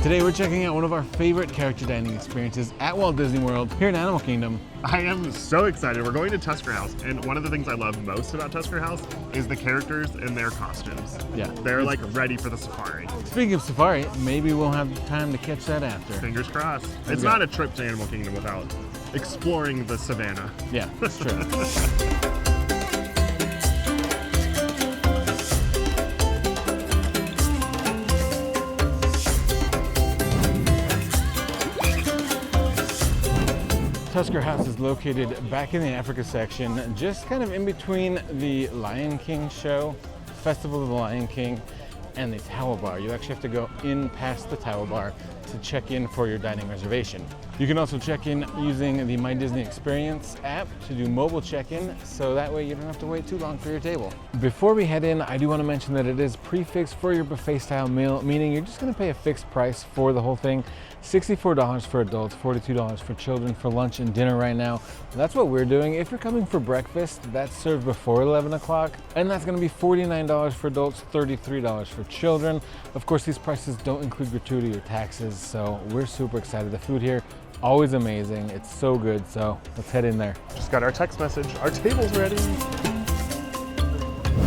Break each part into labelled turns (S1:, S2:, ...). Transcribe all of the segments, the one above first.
S1: Today we're checking out one of our favorite character dining experiences at Walt Disney World here in Animal Kingdom.
S2: I am so excited. We're going to Tusker House, and one of the things I love most about Tusker House is the characters in their costumes.
S1: Yeah.
S2: They're like ready for the safari.
S1: Speaking of safari, maybe we'll have time to catch that after.
S2: Fingers crossed. It's not a trip to Animal Kingdom without exploring the savannah.
S1: Yeah, that's true. Tusker House is located back in the Africa section, just kind of in between the Lion King show, Festival of the Lion King, and the Tower Bar. You actually have to go in past the Tower Bar to check in for your dining reservation. You can also check in using the My Disney Experience app to do mobile check-in, so that way you don't have to wait too long for your table. Before we head in, I do want to mention that it is prefixed for your buffet style meal, meaning you're just going to pay a fixed price for the whole thing. $64 for adults, $42 for children for lunch and dinner right now. That's what we're doing. If you're coming for breakfast, that's served before 11 o'clock, and that's going to be $49 for adults, $33 for children. Of course, these prices don't include gratuity or taxes, so we're super excited. The food here, always amazing. It's so good, so let's head in there.
S2: Just got our text message. Our table's ready.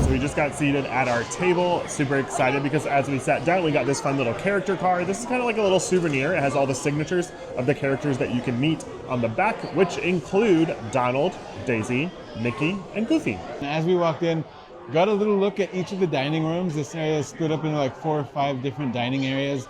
S2: So we just got seated at our table. Super excited because as we sat down, we got this fun little character card. This is kind of like a little souvenir. It has all the signatures of the characters that you can meet on the back, which include Donald, Daisy, Mickey, and Goofy.
S1: As we walked in, got a little look at each of the dining rooms. This area is split up into like 4 or 5 different dining areas.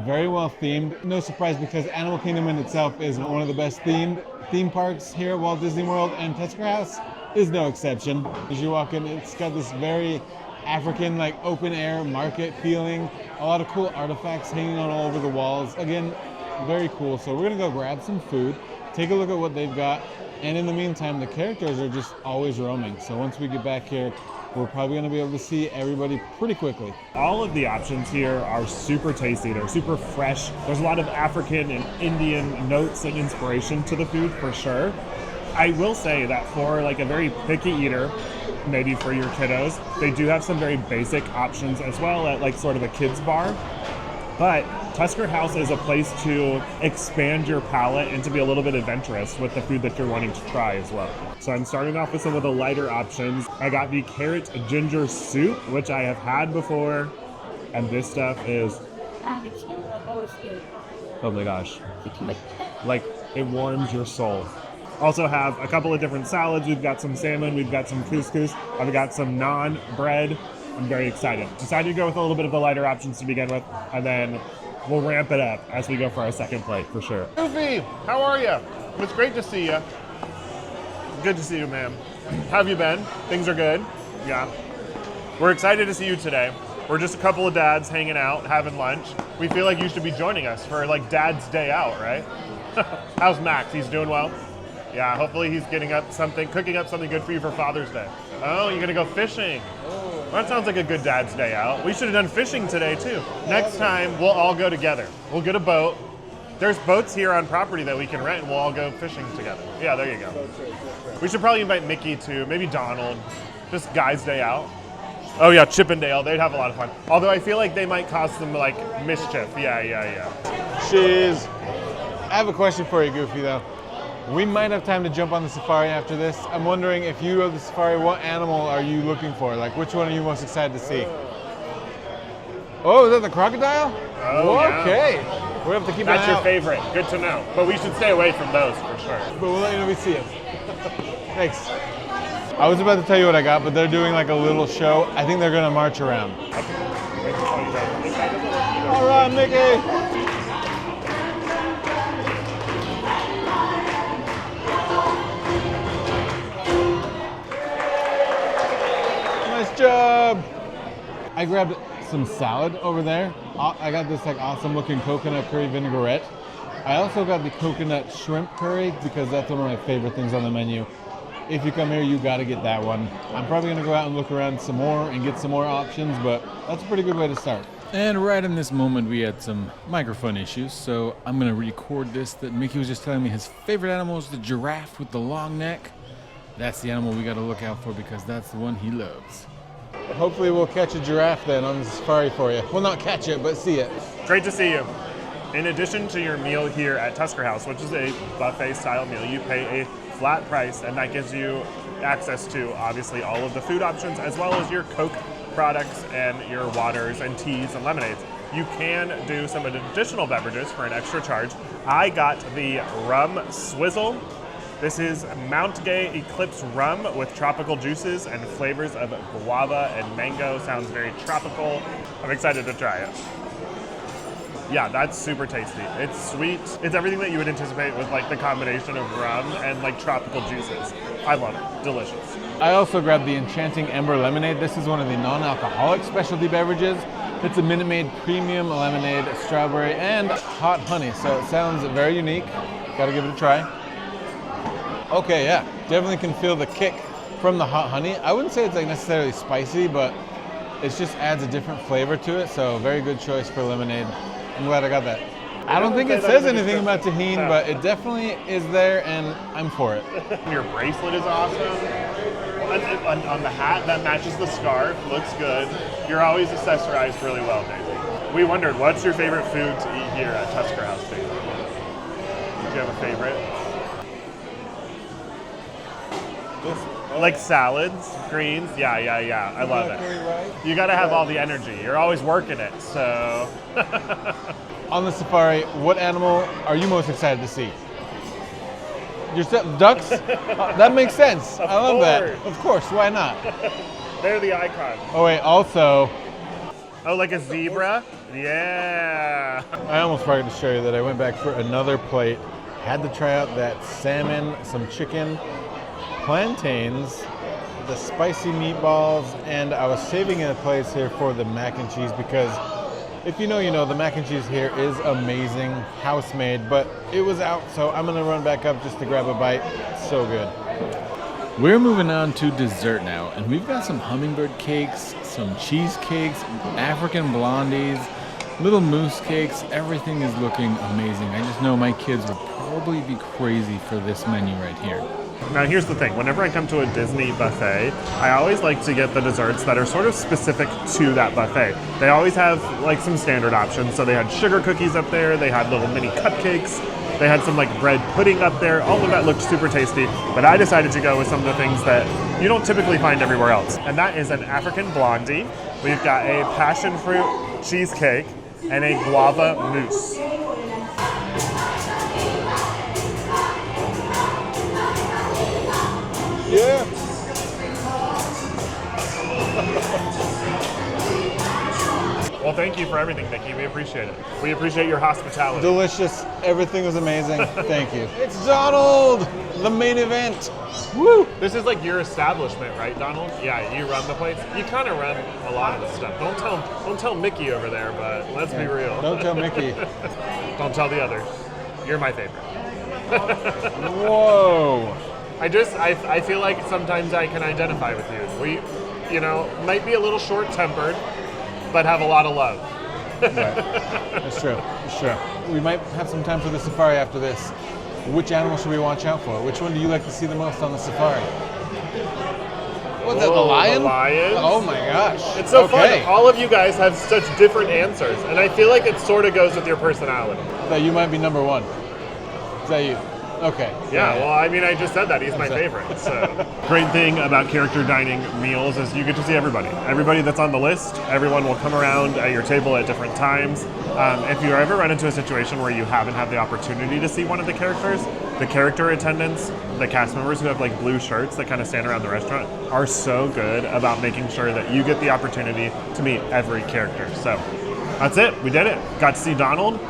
S1: Very well themed. No surprise because Animal Kingdom in itself is one of the best themed theme parks here at Walt Disney World, and Tusker House is no exception. As you walk in, it's got this very African, like open air market feeling. A lot of cool artifacts hanging on all over the walls. Again, very cool. So we're gonna go grab some food, take a look at what they've got, and in the meantime, the characters are just always roaming. So once we get back here, we're probably gonna be able to see everybody pretty quickly.
S2: All of the options here are super tasty. They're super fresh. There's a lot of African and Indian notes and inspiration to the food for sure. I will say that for like a very picky eater, maybe for your kiddos, they do have some very basic options as well at like sort of a kids bar. But Tusker House is a place to expand your palate and to be a little bit adventurous with the food that you're wanting to try as well. So I'm starting off with some of the lighter options. I got the carrot ginger soup, which I have had before, and this stuff is, oh my gosh, like it warms your soul. Also have a couple of different salads. We've got some salmon, we've got some couscous, I've got some naan bread. I'm very excited. Decided to go with a little bit of the lighter options to begin with, and then we'll ramp it up as we go for our second plate for sure. Goofy, how are you? It's great to see you. Good to see you, ma'am. How have you been? Things are good? Yeah. We're excited to see you today. We're just a couple of dads hanging out, having lunch. We feel like you should be joining us for like Dad's Day Out, right? How's Max? He's doing well? Yeah, hopefully he's cooking up something good for you for Father's Day. Oh, you're gonna go fishing. Well, that sounds like a good Dad's Day Out. We should have done fishing today too. Next time, we'll all go together. We'll get a boat. There's boats here on property that we can rent and we'll all go fishing together. Yeah, there you go. We should probably invite Mickey too, maybe Donald. Just guys' day out. Oh yeah, Chip and Dale, they'd have a lot of fun. Although I feel like they might cause some like mischief. Yeah.
S1: Cheers. I have a question for you, Goofy, though. We might have time to jump on the safari after this. I'm wondering if you go to the safari, what animal are you looking for? Like, which one are you most excited to see? Oh, is that the crocodile?
S2: Oh,
S1: okay.
S2: Yeah.
S1: We'll have to keep
S2: That's
S1: an eye
S2: your
S1: out.
S2: favorite. Good to know. But we should stay away from those for sure.
S1: But we'll let you know if we see it. Thanks. I was about to tell you what I got, but they're doing like a little show. I think they're gonna march around. All right, Mickey. Nice job. I grabbed some salad over there. I got this like awesome looking coconut curry vinaigrette. I also got the coconut shrimp curry because that's one of my favorite things on the menu. If you come here, you gotta get that one. I'm probably gonna go out and look around some more and get some more options, but that's a pretty good way to start. And right in this moment, we had some microphone issues, so I'm gonna record this that Mickey was just telling me his favorite animal is the giraffe with the long neck. That's the animal we gotta look out for because that's the one he loves. Hopefully we'll catch a giraffe then on the safari for you. Well, not catch it, but see it.
S2: Great to see you. In addition to your meal here at Tusker House, which is a buffet-style meal, you pay a flat price, and that gives you access to, obviously, all of the food options, as well as your Coke products and your waters and teas and lemonades. You can do some additional beverages for an extra charge. I got the rum swizzle. This is Mount Gay Eclipse rum with tropical juices and flavors of guava and mango. Sounds very tropical. I'm excited to try it. Yeah, that's super tasty. It's sweet. It's everything that you would anticipate with like the combination of rum and like tropical juices. I love it. Delicious.
S1: I also grabbed the Enchanting Ember Lemonade. This is one of the non-alcoholic specialty beverages. It's a Minute Maid premium lemonade, strawberry, and hot honey. So it sounds very unique. Gotta give it a try. Okay, yeah, definitely can feel the kick from the hot honey. I wouldn't say it's like necessarily spicy, but it just adds a different flavor to it. So very good choice for lemonade. I'm glad I got that. I don't think it says anything about tahini, but it definitely is there, and I'm for it.
S2: Your bracelet is awesome. On the hat, that matches the scarf. Looks good. You're always accessorized really well, Daisy. We wondered, what's your favorite food to eat here at Tusker House, Daisy? Do you have a favorite? Like salads, greens? Yeah. I love it. You gotta have all the energy. You're always working it, so.
S1: On the safari, what animal are you most excited to see? Yourself, ducks? That makes sense. I love that. Of course, why not?
S2: They're the icon.
S1: Oh wait, also.
S2: Oh, like a zebra? Yeah.
S1: I almost forgot to show you that I went back for another plate. Had to try out that salmon, some chicken, plantains, the spicy meatballs, and I was saving a place here for the mac and cheese because if you know, you know, the mac and cheese here is amazing, house-made, but it was out, so I'm gonna run back up just to grab a bite. So good. We're moving on to dessert now, and we've got some hummingbird cakes, some cheesecakes, African blondies, little mousse cakes. Everything is looking amazing. I just know my kids would probably be crazy for this menu right here.
S2: Now here's the thing, whenever I come to a Disney buffet, I always like to get the desserts that are sort of specific to that buffet. They always have like some standard options, so they had sugar cookies up there, they had little mini cupcakes, they had some like bread pudding up there. All of that looked super tasty, but I decided to go with some of the things that you don't typically find everywhere else. And that is an African blondie, we've got a passion fruit cheesecake, and a guava mousse.
S1: Yeah.
S2: Well, thank you for everything, Nikki. We appreciate it. We appreciate your hospitality.
S1: Delicious. Everything was amazing. Thank you. It's Donald, the main event. Woo!
S2: This is like your establishment, right, Donald? Yeah, you run the place. You kind of run a lot of the stuff. Don't tell Mickey over there, but let's be real.
S1: Don't tell Mickey.
S2: Don't tell the others. You're my favorite.
S1: Whoa.
S2: I feel like sometimes I can identify with you. We, you know, might be a little short-tempered, but have a lot of love.
S1: Right. That's true. That's true. We might have some time for the safari after this. Which animal should we watch out for? Which one do you like to see the most on the safari? What's that, the lion?
S2: The lion?
S1: Oh my gosh.
S2: It's so fun. All of you guys have such different answers, and I feel like it sort of goes with your personality.
S1: So you might be number one. Is that you? Okay.
S2: Yeah, well, I mean, I just said that. He's my favorite. So. Great thing about character dining meals is you get to see everybody. Everybody that's on the list, everyone will come around at your table at different times. If you ever run into a situation where you haven't had the opportunity to see one of the characters, the character attendants, the cast members who have like blue shirts that kind of stand around the restaurant are so good about making sure that you get the opportunity to meet every character. So that's it. We did it. Got to see Donald.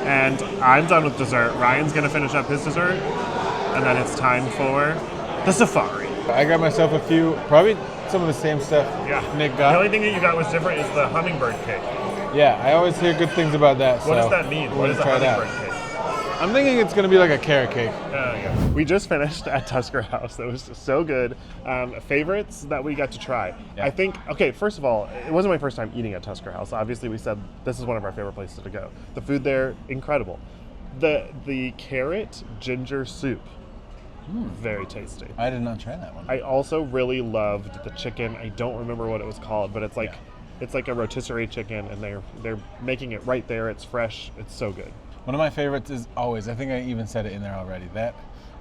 S2: And I'm done with dessert. Ryan's gonna finish up his dessert, and then it's time for the safari.
S1: I got myself a few, probably some of the same stuff Nick got.
S2: The only thing that you got was different is the hummingbird cake.
S1: Yeah, I always hear good things about that.
S2: What does that mean? What is a hummingbird cake?
S1: I'm thinking it's gonna be like a carrot cake.
S2: Yeah. We just finished at Tusker House. That was so good. Favorites that we got to try. Yeah. I think, okay, first of all, it wasn't my first time eating at Tusker House. Obviously, we said this is one of our favorite places to go. The food there, incredible. The carrot ginger soup, very tasty.
S1: I did not try that one.
S2: I also really loved the chicken. I don't remember what it was called, but it's like it's like a rotisserie chicken, and they're making it right there. It's fresh. It's so good.
S1: One of my favorites is always, I think I even said it in there already, that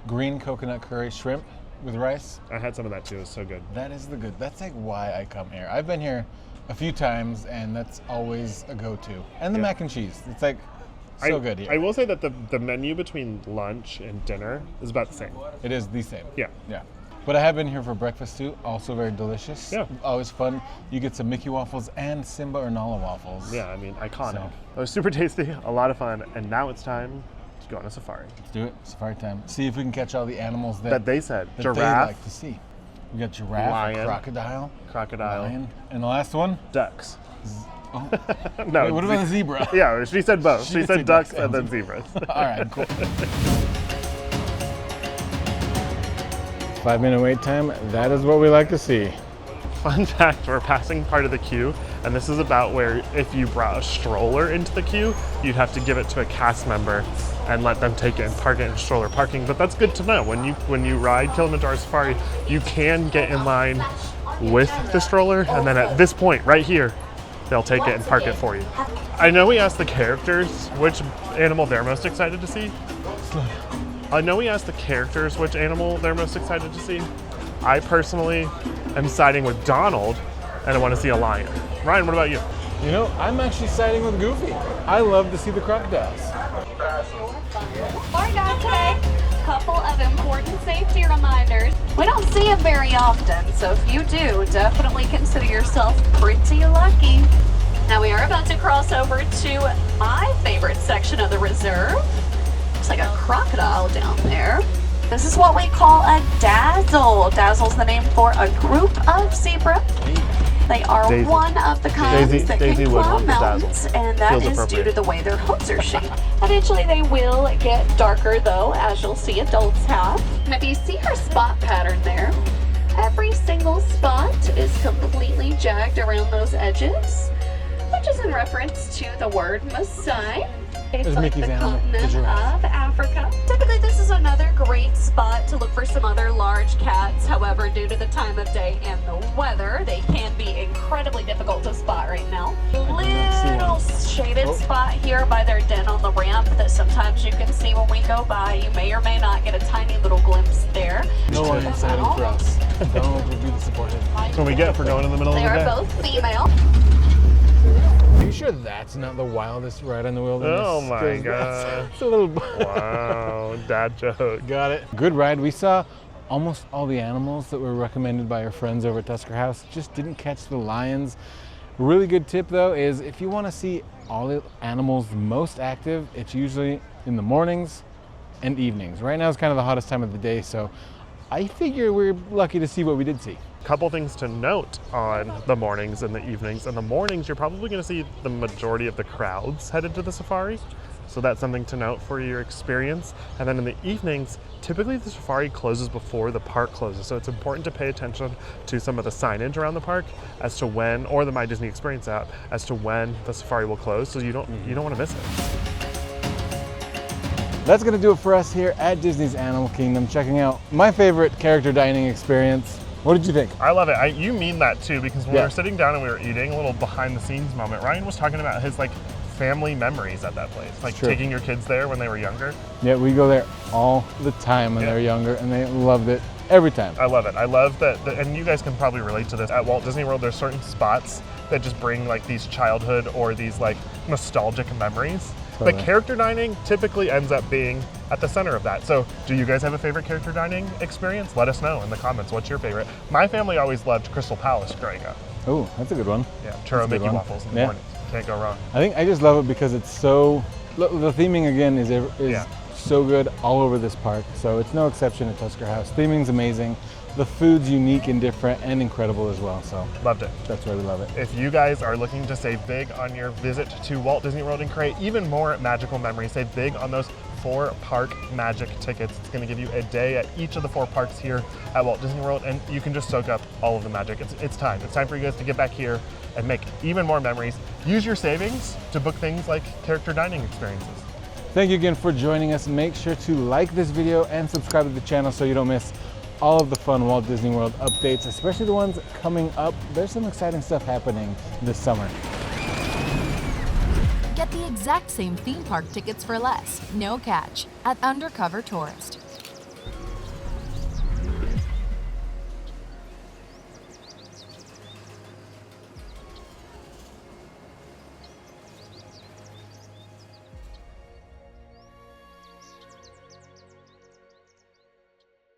S1: green coconut curry shrimp with rice.
S2: I had some of that too. It's so good.
S1: That is the good. That's like why I come here. I've been here a few times, and that's always a go-to. And the mac and cheese. It's like so good here.
S2: I will say that the menu between lunch and dinner is about the same.
S1: It is the same.
S2: Yeah.
S1: Yeah. But I have been here for breakfast too. Also very delicious.
S2: Yeah.
S1: Always fun. You get some Mickey waffles and Simba or Nala waffles.
S2: Yeah, I mean, iconic.
S1: So.
S2: That was super tasty, a lot of fun, and now it's time to go on a safari.
S1: Let's do it. Safari time. See if we can catch all the animals
S2: That they said.
S1: that
S2: Giraffe,
S1: they like to see. We got giraffe,
S2: lion,
S1: crocodile,
S2: lion,
S1: and the last one?
S2: ducks.
S1: Oh.
S2: No,
S1: Wait, what about the zebra?
S2: Yeah, she said both. She
S1: did
S2: said
S1: say
S2: ducks
S1: ducks
S2: and then
S1: and
S2: zebras.
S1: All right, cool. 5-minute wait time. That is what we like to see.
S2: Fun fact, we're passing part of the queue, and this is about where if you brought a stroller into the queue, you'd have to give it to a cast member and let them take it and park it in stroller parking. But that's good to know. When you ride Kilimanjaro Safari, you can get in line with the stroller, and then at this point right here, they'll take it and park it for you. I know we asked the characters which animal they're most excited to see. I personally am siding with Donald, and I want to see a lion. Ryan, what about you?
S1: You know, I'm actually siding with Goofy. I love to see the crocodiles.
S3: Our guide today, couple of important safety reminders. We don't see them very often, so if you do, definitely consider yourself pretty lucky. Now we are about to cross over to my favorite section of the reserve. Looks like a crocodile down there. This is what we call a dazzle. Dazzle's the name for a group of zebra. They are
S2: Daisy.
S3: one of the kinds that
S2: Daisy
S3: can
S2: would
S3: climb
S2: want the dazzle.
S3: mountains, and that
S2: Feels
S3: is due
S2: appropriate.
S3: to the way their hooves are shaped. Eventually they will get darker though, as you'll see adults have. And if you see her spot pattern there, every single spot is completely jagged around those edges, which is in reference to the word Maasai. It's
S1: There's
S3: like
S1: Mickey's
S3: the
S1: animal, the
S3: continent
S1: giraffe.
S3: of Africa. Typically this is another great spot to look for some other large cats. However, due to the time of day and the weather, they can be incredibly difficult to spot right now. Little shaded spot here by their den on the ramp that sometimes you can see when we go by. You may or may not get a tiny little glimpse there.
S1: No one excited for us. Donald would be disappointed.
S2: That's what we get for going in the middle
S3: They
S2: of the
S3: are
S2: day.
S3: both female.
S1: Are you sure that's not the wildest ride in the wilderness?
S2: Oh my
S1: 'Cause
S2: god.
S1: It's a little...
S2: Wow, dad joke.
S1: Got it. Good ride. We saw almost all the animals that were recommended by our friends over at Tusker House. Just didn't catch the lions. Really good tip though is if you want to see all the animals most active, it's usually in the mornings and evenings. Right now is kind of the hottest time of the day, so I figure we're lucky to see what we did see.
S2: Couple things to note on the mornings and the evenings. In the mornings, you're probably going to see the majority of the crowds headed to the safari. So that's something to note for your experience. And then in the evenings, typically the safari closes before the park closes. So it's important to pay attention to some of the signage around the park as to when, or the My Disney Experience app, as to when the safari will close. So you don't want to miss it.
S1: That's gonna do it for us here at Disney's Animal Kingdom, checking out my favorite character dining experience. What did you think?
S2: I love it. You mean that too, because when we
S1: Yeah.
S2: were sitting down and we were eating, a little behind the scenes moment, Ryan was talking about his family memories at that place. Like
S1: True.
S2: taking your kids there when they were younger.
S1: Yeah, we go there all the time when
S2: Yeah.
S1: they were younger, and they loved it every time.
S2: I love it. I love that, and you guys can probably relate to this. At Walt Disney World, there's certain spots that just bring these childhood or these nostalgic memories.
S1: Totally.
S2: But character dining typically ends up being at the center of that. So do you guys have a favorite character dining experience? Let us know in the comments. What's your favorite? My family always loved Crystal Palace growing up.
S1: Oh, that's a good one.
S2: Yeah,
S1: That's
S2: churro
S1: a good
S2: Mickey
S1: one.
S2: waffles in the
S1: Yeah.
S2: morning. Can't go wrong.
S1: I think I just love it because it's so, the theming again is
S2: Yeah.
S1: so good all over this park. So it's no exception at Tusker House. Theming's amazing. The food's unique and different and incredible as well. So
S2: Loved it.
S1: that's why we love it.
S2: If you guys are looking to save big on your visit to Walt Disney World and create even more magical memories, save big on those 4 park magic tickets. It's going to give you a day at each of the 4 parks here at Walt Disney World, and you can just soak up all of the magic. It's time. It's time for you guys to get back here and make even more memories. Use your savings to book things like character dining experiences.
S1: Thank you again for joining us. Make sure to like this video and subscribe to the channel so you don't miss all of the fun Walt Disney World updates, especially the ones coming up. There's some exciting stuff happening this summer.
S4: Get the exact exact same theme park tickets for less, no catch, at Undercover Tourist.